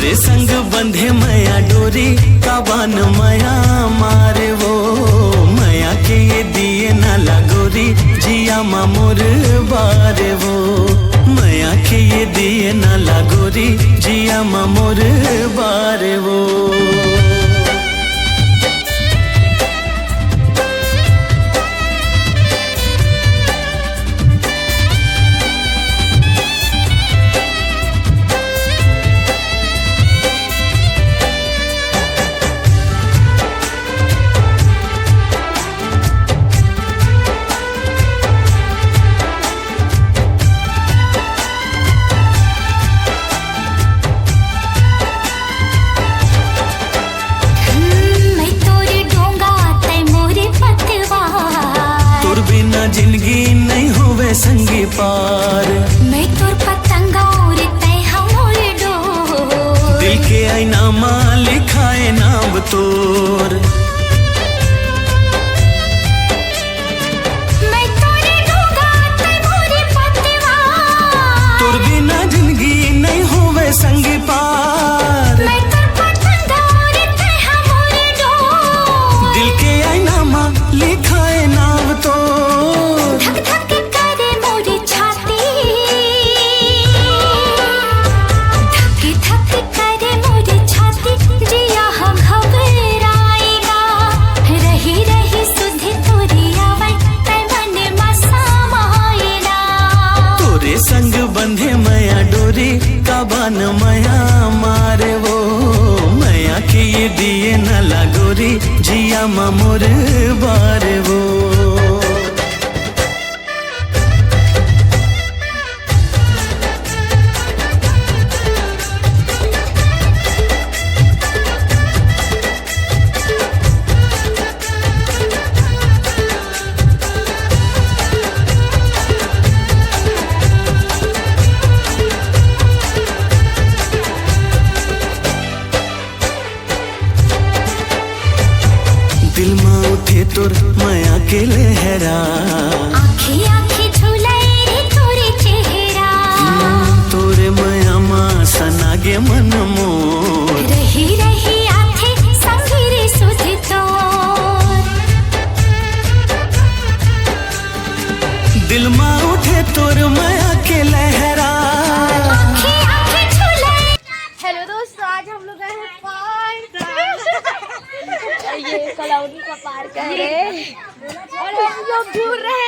तोरे संग बंधे मया डोरी काबान मया मारे वो मया के ये दिए नाला गोरी जिया मामोर बारे वो मया के ये दिए नाला गोरी जिया मामोर बारे वो। जिंदगी नहीं होवे संगी पार मैं तोर पतंगा उड़ते हमोर डोर दिल के आईना मां लिखाए नाम तोर मैं तोरे डोंगा ते मोरे पतवा तोर बिना जिंदगी नहीं होवे संगी पार मैं तोर पतंगा उड़ते हमोर डोर दिल के आईना मां लिखाए नाम तोर संग बंधे मया डोरी काबान मया मारे वो मया के ये दिए नाला गोरी जिया मामोर बारे वो। दिल में उठे तोर मया के लहरा आँखी आँखी झुलाए रे तोरे चेहरा तोरे मया मां सनागे मन मोर रही रही आथे संगी रे सुधे तोर दिल में उठे तोर मया के लहरा आँखी आँखी झुलाए। हेलो दोस्तों, आज हम लोग गए हैं पार्क। ये कलौनी का पार्क है और हम लोग घूम रहे